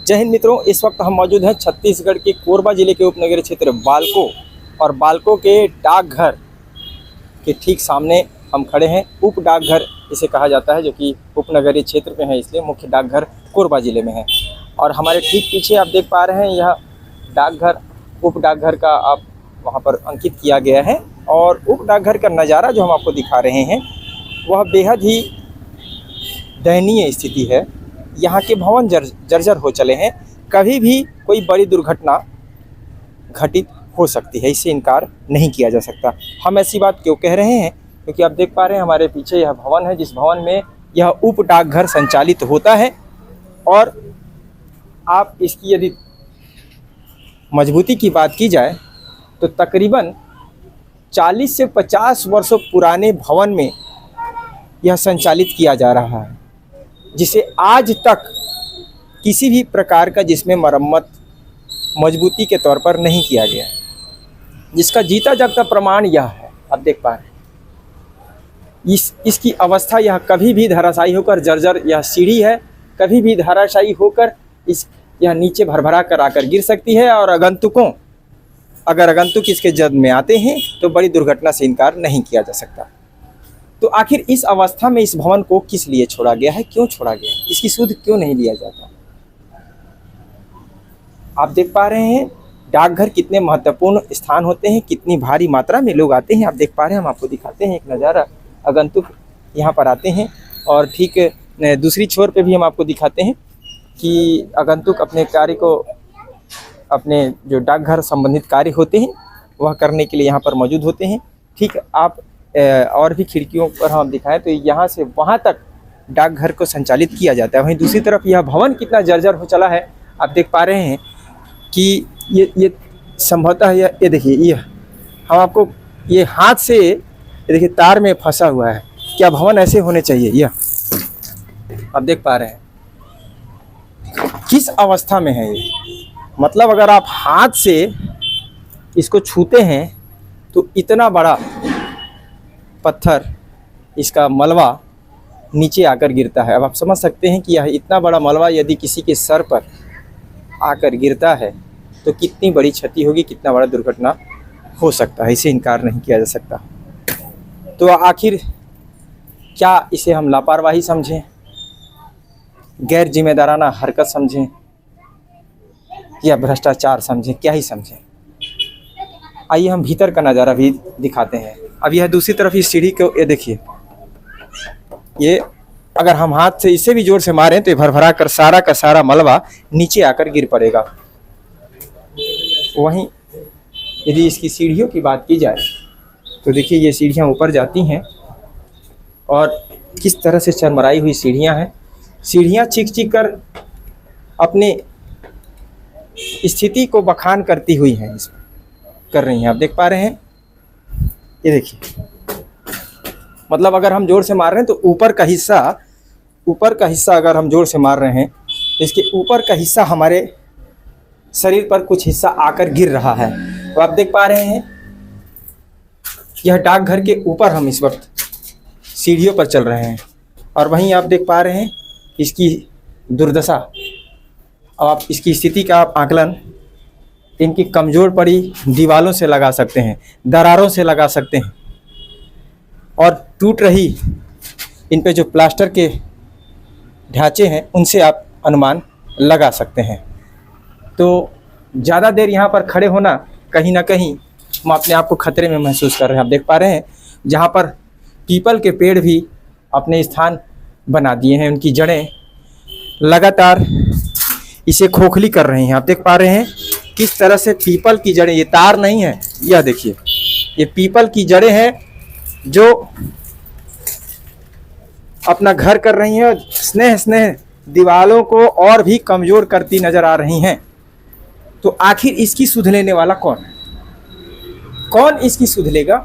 जय हिंद मित्रों, इस वक्त हम मौजूद हैं छत्तीसगढ़ के कोरबा जिले के उपनगरीय क्षेत्र बालको और बालको के डाकघर के ठीक सामने हम खड़े हैं। उप डाकघर इसे कहा जाता है, जो कि उपनगरीय क्षेत्र में है, इसलिए मुख्य डाकघर कोरबा जिले में है। और हमारे ठीक पीछे आप देख पा रहे हैं, यह डाकघर उप डाकघर का आप वहां पर अंकित किया गया है। और उप डाकघर का नज़ारा जो हम आपको दिखा रहे हैं वह बेहद ही दयनीय स्थिति है। यहाँ के भवन जर्जर हो चले हैं। कभी भी कोई बड़ी दुर्घटना घटित हो सकती है, इससे इनकार नहीं किया जा सकता। हम ऐसी बात क्यों कह रहे हैं? क्योंकि आप देख पा रहे हैं हमारे पीछे यह भवन है, जिस भवन में यह उप डाकघर संचालित होता है। और आप इसकी यदि मजबूती की बात की जाए तो तकरीबन 40 से 50 वर्षों पुराने भवन में यह संचालित किया जा रहा है, जिसे आज तक किसी भी प्रकार का जिसमें मरम्मत मजबूती के तौर पर नहीं किया गया है, जिसका जीता जागता प्रमाण यह है। आप देख पा रहे हैं इसकी अवस्था, यह कभी भी धराशायी होकर जर्जर, यह सीढ़ी है, कभी भी धराशायी होकर यह नीचे भरभरा कर आकर गिर सकती है। और अगर आगंतुक इसके जद में आते हैं तो बड़ी दुर्घटना से इनकार नहीं किया जा सकता। तो आखिर इस अवस्था में इस भवन को किस लिए छोड़ा गया है, क्यों छोड़ा गया है, इसकी सुध क्यों नहीं लिया जाता? आप देख पा रहे हैं डाकघर कितने महत्वपूर्ण स्थान होते हैं, कितनी भारी मात्रा में लोग आते हैं। आप देख पा रहे हैं, हम आपको दिखाते हैं एक नज़ारा। आगंतुक यहाँ पर आते हैं और ठीक दूसरी छोर पे भी हम आपको दिखाते हैं कि आगंतुक अपने कार्य को, अपने जो डाकघर संबंधित कार्य होते हैं वह करने के लिए यहाँ पर मौजूद होते हैं। ठीक, आप और भी खिड़कियों पर हम दिखाएं तो यहाँ से वहाँ तक डाकघर को संचालित किया जाता है। वहीं दूसरी तरफ यह भवन कितना जर्जर हो चला है, आप देख पा रहे हैं कि ये संभवतः ये देखिए, ये हम आपको ये हाथ से, ये देखिए तार में फंसा हुआ है। क्या भवन ऐसे होने चाहिए? यह आप देख पा रहे हैं किस अवस्था में है ये। मतलब अगर आप हाथ से इसको छूते हैं तो इतना बड़ा पत्थर, इसका मलबा नीचे आकर गिरता है। अब आप समझ सकते हैं कि यह इतना बड़ा मलबा यदि किसी के सर पर आकर गिरता है तो कितनी बड़ी क्षति होगी, कितना बड़ा दुर्घटना हो सकता है, इसे इनकार नहीं किया जा सकता। तो आखिर क्या इसे हम लापरवाही समझें, गैर जिम्मेदाराना हरकत समझें या भ्रष्टाचार समझें, क्या ही समझें? आइए हम भीतर का नज़ारा भी दिखाते हैं। अब यह दूसरी तरफ इस सीढ़ी को, ये देखिए, ये अगर हम हाथ से इसे भी जोर से मारें तो ये भरभरा कर सारा का सारा मलबा नीचे आकर गिर पड़ेगा। वहीं यदि इसकी सीढ़ियों की बात की जाए तो देखिए ये सीढ़ियाँ ऊपर जाती हैं और किस तरह से चरमराई हुई सीढ़ियाँ हैं। सीढ़ियाँ चीख चीख कर अपने स्थिति को बखान करती हुई हैं, कर रही हैं। आप देख पा रहे हैं, ये देखिए, मतलब अगर हम जोर से मार रहे हैं तो ऊपर का हिस्सा अगर हम जोर से मार रहे हैं तो इसके ऊपर का हिस्सा हमारे शरीर पर कुछ हिस्सा आकर गिर रहा है। तो आप देख पा रहे हैं यह डाकघर के ऊपर हम इस वक्त सीढ़ियों पर चल रहे हैं और वहीं आप देख पा रहे हैं इसकी दुर्दशा। अब आप इसकी स्थिति का आप आकलन इनकी कमज़ोर पड़ी दीवारों से लगा सकते हैं, दरारों से लगा सकते हैं और टूट रही इन पे जो प्लास्टर के ढांचे हैं उनसे आप अनुमान लगा सकते हैं। तो ज़्यादा देर यहाँ पर खड़े होना, कहीं ना कहीं हम अपने आप को खतरे में महसूस कर रहे हैं। आप देख पा रहे हैं जहाँ पर पीपल के पेड़ भी अपने स्थान बना दिए हैं, उनकी जड़ें लगातार इसे खोखली कर रही हैं। आप देख पा रहे हैं किस तरह से पीपल की जड़ें, ये तार नहीं है, यह देखिए, ये पीपल की जड़ें हैं जो अपना घर कर रही हैं और स्नेह दीवालों को और भी कमज़ोर करती नज़र आ रही हैं। तो आखिर इसकी सुध लेने वाला कौन है? कौन इसकी सुध लेगा?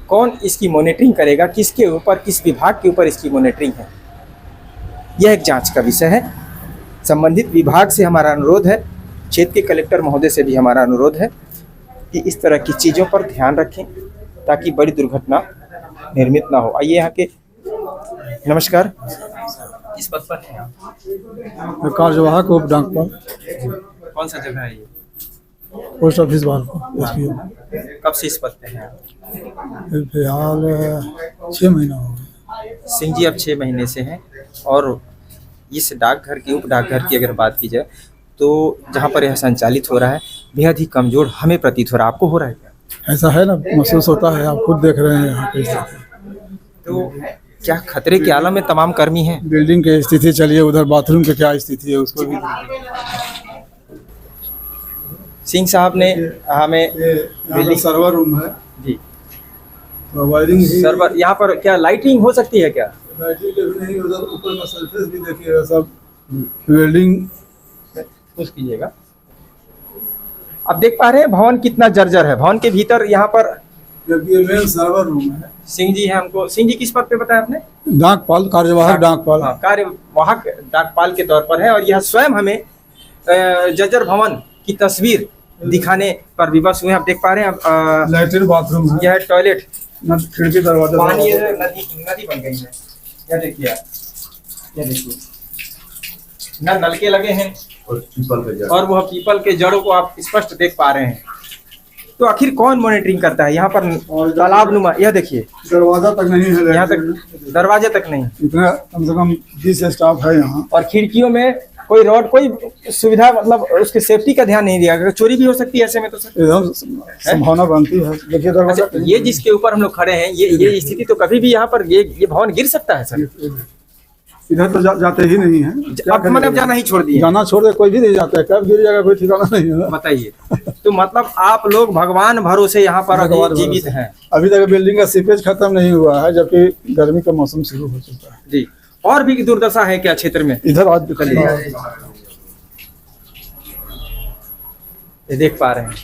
कौन इसकी मॉनिटरिंग करेगा? किसके ऊपर, किस विभाग के ऊपर इसकी मॉनिटरिंग है? यह एक जांच का विषय है। संबंधित विभाग से हमारा अनुरोध है, क्षेत्र के कलेक्टर महोदय से भी हमारा अनुरोध है कि इस तरह की चीज़ों पर ध्यान रखें ताकि बड़ी दुर्घटना निर्मित ना हो। आइए यहाँ के, नमस्कार, किस पद पर हैं आप? कार्यवाहक उप डाकपाल, कौन सा जगह है ये? Post office Bhagalpur. कब से इस पद पे हैं आप? फिलहाल 6 महीना हो गया। सिंह जी अब 6 महीने से हैं और इस डाकघर की उप डाकघर की अगर बात की जाए तो जहाँ पर यह संचालित हो रहा है बेहद ही कमजोर हमें प्रतीत हो रहा है। आपको हो रहा है क्या? ऐसा है ना, महसूस होता है, आप खुद देख रहे हैं यहाँ की स्थिति। तो क्या खतरे के आलम में तमाम कर्मी हैं? बिल्डिंग की स्थिति चलिए, उधर बाथरूम की क्या स्थिति है उसको भी। सिंह साहब ने हमें बिल्डिंग सर्वर रूम है जी, तो वायरिंग ही सर्वर यहाँ पर क्या लाइटिंग हो सकती है क्या? लाइटिंग के भी नहीं, उधर ऊपर में सरफेस भी देखिएगा सब वेल्डिंग। कुछ कीजिएगा। अब देख पा रहे हैं भवन कितना जर्जर है। भवन के भीतर यहाँ पर जबकि मेन सर्वर रूम है। सिंह जी है हमको। सिंह जी किस पद पे बताया आपने? डाकपाल, कार्यवाहक डाकपाल। हाँ, कार्यवाहक डाकपाल के तौर पर है और यह स्वयं हमें जर्जर भवन की तस्वीर दिखाने पर विवश हुए हैं। आप देख पा रहे हैं अब लैट्रिन बाथरूम है, यह टॉयलेट, खिड़की दरवाजा, पानी नदी बन गई है। यह देखिए आप, यह देखिए न नलके लगे हैं और वह पीपल के जड़ों को आप स्पष्ट देख पा रहे हैं। तो आखिर कौन मॉनिटरिंग करता है यहाँ पर? तालाब नुमा, यह देखिए दरवाजा तक नहीं है, यहाँ तक दरवाजे तक नहीं। इतना कम से कम 20 स्टाफ है यहाँ। और खिड़कियों में कोई रॉड, कोई सुविधा, मतलब उसके सेफ्टी का ध्यान नहीं दिया गया। चोरी भी हो सकती है ऐसे में तो सर एकदम संभावना बनती है। देखिए दरवाजा। अच्छा, ये जिसके ऊपर हम लोग खड़े हैं, ये स्थिति तो कभी भी यहाँ पर ये भवन गिर सकता है सर। इधर तो जाते ही नहीं है। अब मैंने जाना ही छोड़ दिया। जाना छोड़ दे, कोई भी नहीं जाता है, कब गिर जाएगा कोई ठिकाना नहीं है। बताइए। तो मतलब आप लोग भगवान भरोसे यहाँ पर अभी जीवित हैं। अभी तक बिल्डिंग का सीपेज खत्म नहीं हुआ है, जबकि गर्मी का मौसम शुरू हो चुका है जी। और भी दुर्दशा है क्या क्षेत्र में? इधर आज ये देख पा रहे हैं।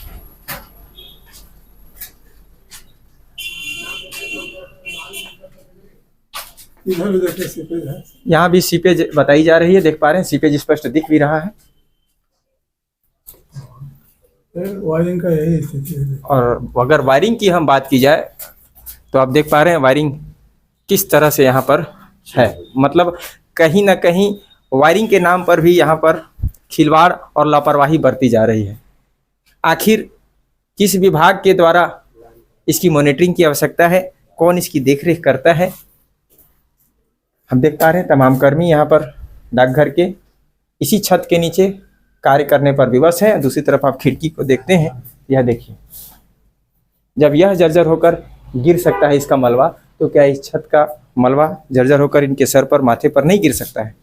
इधर भी देखिए सीपेज है। यहाँ भी सीपेज बताई जा रही है, देख पा रहे हैं। सीपेज स्पष्ट दिख भी रहा है वायरिंग का यही स्थिति है। और अगर वायरिंग की हम बात की जाए तो आप देख पा रहे हैं वायरिंग किस तरह से यहाँ पर है। मतलब कहीं ना कहीं वायरिंग के नाम पर भी यहाँ पर खिलवाड़ और लापरवाही बरती जा रही है। आखिर किस विभाग के द्वारा इसकी मॉनिटरिंग की आवश्यकता है? कौन इसकी देखरेख करता है? हम देख पा रहे हैं तमाम कर्मी यहाँ पर डाकघर के इसी छत के नीचे कार्य करने पर विवश है। दूसरी तरफ आप खिड़की को देखते हैं, यह देखिए, जब यह जर्जर होकर गिर सकता है इसका मलबा, तो क्या इस छत का मलबा जर्जर होकर इनके सर पर, माथे पर नहीं गिर सकता है?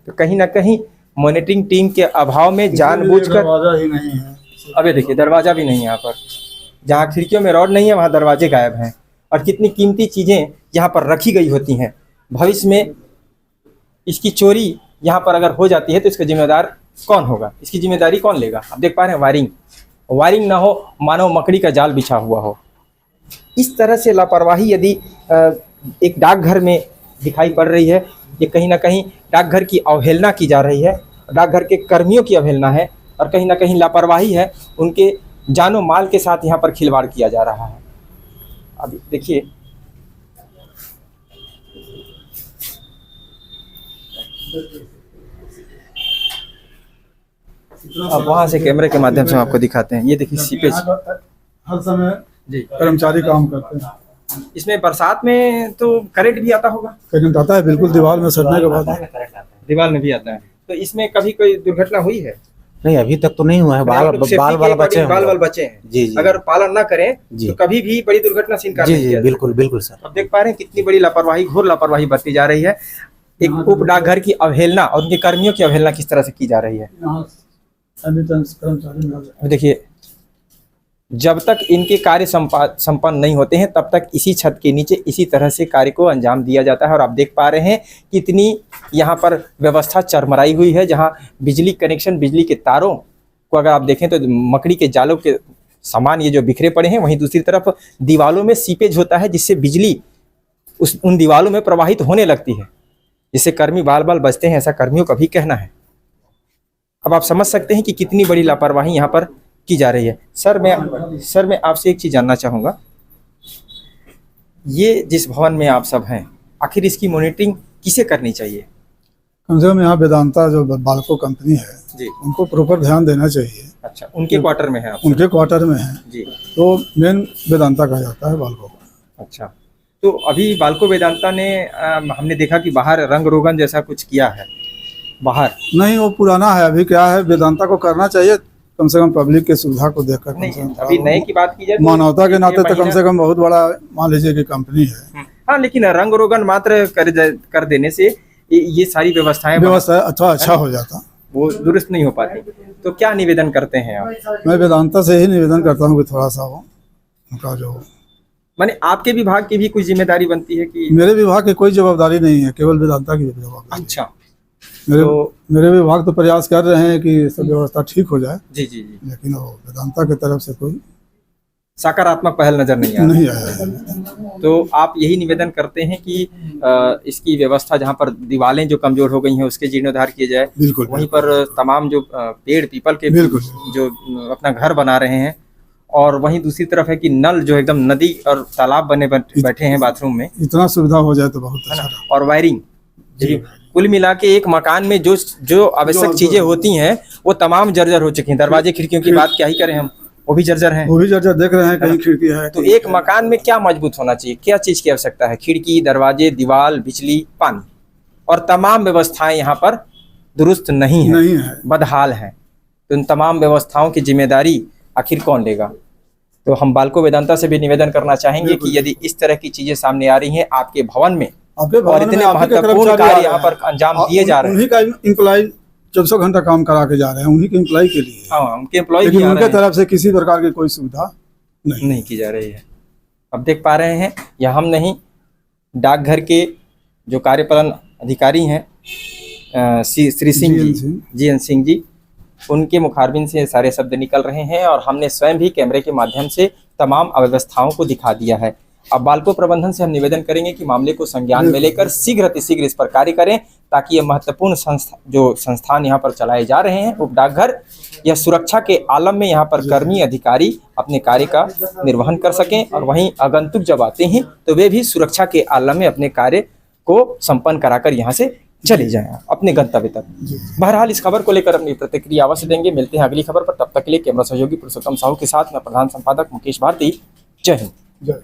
तो कहीं ना कहीं मॉनिटरिंग टीम के अभाव में जानबूझकर दरवाजा ही नहीं है। अब ये देखिए दरवाजा भी नहीं है यहाँ पर। जहाँ खिड़कियों में रॉड नहीं है वहाँ दरवाजे गायब हैं। और कितनी कीमती चीज़ें यहाँ पर रखी गई होती हैं। भविष्य में इसकी चोरी यहाँ पर अगर हो जाती है तो इसका जिम्मेदार कौन होगा? इसकी जिम्मेदारी कौन लेगा? आप देख पा रहे हैं वायरिंग ना हो, मानो मकड़ी का जाल बिछा हुआ हो। इस तरह से लापरवाही यदि एक डाकघर में दिखाई पड़ रही है, ये कहीं ना कहीं डाकघर की अवहेलना की जा रही है, डाकघर के कर्मियों की अवहेलना है और कहीं ना कहीं लापरवाही है। उनके जानो माल के साथ यहाँ पर खिलवाड़ किया जा रहा है। अब देखिए अब वहाँ से कैमरे के माध्यम से हम आपको दिखाते हैं। ये देखिए सीपेज हर समय जी कर्मचारी काम करते हैं। इसमें बरसात में तो करंट भी आता होगा। करंट आता है, बिल्कुल दीवार में सटने के बाद दीवार में भी आता है। तो इसमें कभी कोई दुर्घटना हुई है? नहीं, अभी तक तो नहीं हुआ है। बाल बचे हैं। जी जी, अगर पालन ना करें तो कभी भी बड़ी दुर्घटना से इनकार जी नहीं जी, किया। बिल्कुल बिल्कुल सर। अब देख पा रहे हैं कितनी बड़ी लापरवाही, घोर लापरवाही बरती जा रही है। एक उप डाकघर की अवहेलना और उनके कर्मियों की अवहेलना किस तरह से की जा रही है। कर्मचारी देखिए जब तक इनके कार्य संपन्न नहीं होते हैं तब तक इसी छत के नीचे इसी तरह से कार्य को अंजाम दिया जाता है। और आप देख पा रहे हैं कितनी यहाँ पर व्यवस्था चरमराई हुई है। जहाँ बिजली कनेक्शन, बिजली के तारों को अगर आप देखें तो मकड़ी के जालों के समान ये जो बिखरे पड़े हैं। वहीं दूसरी तरफ दीवालों में सीपेज होता है जिससे बिजली उन दीवालों में प्रवाहित होने लगती है, जिससे कर्मी बाल बाल बचते हैं, ऐसा कर्मियों का भी कहना है। अब आप समझ सकते हैं कि कितनी बड़ी लापरवाही यहाँ पर की जा रही है। सर मैं आपसे एक चीज़ जानना चाहूँगा, ये जिस भवन में आप सब हैं, आखिर इसकी मॉनिटरिंग किसे करनी चाहिए? कम से कम यहाँ वेदांता जो बाल्को कंपनी है जी। उनको प्रॉपर ध्यान देना चाहिए। अच्छा, उनके क्वार्टर में है आप? उनके क्वार्टर में है जी। तो मेन वेदांता कहा जाता है बाल्को का। अच्छा, तो अभी बाल्को वेदांता ने हमने देखा कि बाहर रंग रोगन जैसा कुछ किया है बाहर। नहीं, वो पुराना है। अभी क्या है, वेदांता को करना चाहिए कम से कम पब्लिक की सुविधा को देखकर। कम से नहीं, कम अभी नए की बात की जाए तो मानवता के ये नाते तो कम महीना- से कम बहुत बड़ा मान लीजिए कि कंपनी है। हाँ, लेकिन रंग रोगन मात्र कर देने से ये सारी व्यवस्थाएं व्यवस्था अथवा अच्छा हो जाता। वो दुरुस्त नहीं हो पाती। तो क्या निवेदन करते हैं आप? मैं वेदांता से ही निवेदन करता हूँ कि थोड़ा सा वो उनका जो माने आपके विभाग की भी कुछ जिम्मेदारी बनती है कि? मेरे विभाग की कोई जवाबदारी नहीं है, केवल वेदांता की जवाबदारी। अच्छा, मेरे विभाग तो प्रयास कर रहे हैं कि सब व्यवस्था ठीक हो जाए, जी जी जी, लेकिन वो वेदांता की तरफ से कोई सकारात्मक पहल नजर नहीं आ रही। नहीं आया है। तो आप यही निवेदन करते हैं कि इसकी व्यवस्था जहाँ पर दीवारें जो कमजोर हो गई हैं उसके जीर्णोद्धार किए जाए, बिल्कुल वहीं पर तमाम जो पेड़ पीपल के बिल्कुल। जो अपना घर बना रहे हैं, और वहीं दूसरी तरफ है कि नल जो एकदम नदी और तालाब बने बैठे हैं बाथरूम में, इतना सुविधा हो जाए तो बहुत है अच्छा ना, और वायरिंग। कुल मिला के एक मकान में जो आवश्यक चीजें होती हैं वो तमाम जर्जर हो चुकी हैं। दरवाजे खिड़कियों की बात क्या ही करें हम, वो भी जर्जर हैं। वो भी जर्जर देख रहे हैं, कहीं खिड़की है। तो एक मकान में क्या मजबूत होना चाहिए, क्या चीज की आवश्यकता है? खिड़की, दरवाजे, दीवार, बिजली, पानी, और तमाम व्यवस्थाएं यहाँ पर दुरुस्त नहीं है, बदहाल हैं। तो इन तमाम व्यवस्थाओं की जिम्मेदारी आखिर कौन लेगा? तो हम बाल्को वेदांता से भी निवेदन करना चाहेंगे कि यदि इस तरह की चीजें सामने आ रही हैं आपके भवन में और इतने महत्वपूर्ण कार्य यहाँ पर अंजाम दिए जा रहे हैं, उन्हीं का एम्प्लॉय 24 घंटा काम करा के जा रहे हैं, उन्हीं के एम्प्लॉय के लिए। हाँ, उनके एम्प्लॉय लेकिन उनके तरफ से किसी प्रकार की कोई सुविधा नहीं की जा रही है। अब देख पा रहे हैं, या हम नहीं, डाकघर के जो कार्यपालन अधिकारी हैं श्री सिंह जी, GN सिंह जी, उनके मुखारबिन से सारे शब्द निकल रहे हैं और हमने स्वयं भी कैमरे के माध्यम से तमाम अव्यवस्थाओं को दिखा दिया है। अब बाल्को प्रबंधन से हम निवेदन करेंगे कि मामले को संज्ञान में लेकर शीघ्र अतिशीघ्र इस पर कार्य करें, ताकि ये महत्वपूर्ण संस्थान यहाँ पर चलाए जा रहे हैं उप डाकघर, यह सुरक्षा के आलम में यहाँ पर कर्मी अधिकारी अपने कार्य का निर्वहन कर सकें, और वहीं आगंतुक जब आते हैं तो वे भी सुरक्षा के आलम में अपने कार्य को संपन्न कराकर यहाँ से चले जाएं अपने गंतव्य तक। बहरहाल इस खबर को लेकर अपनी प्रतिक्रिया अवश्य देंगे। मिलते हैं अगली खबर पर, तब तक के लिए कैमरा सहयोगी पुरुषोत्तम साहू के साथ मैं प्रधान संपादक मुकेश भारती। जय हिंद।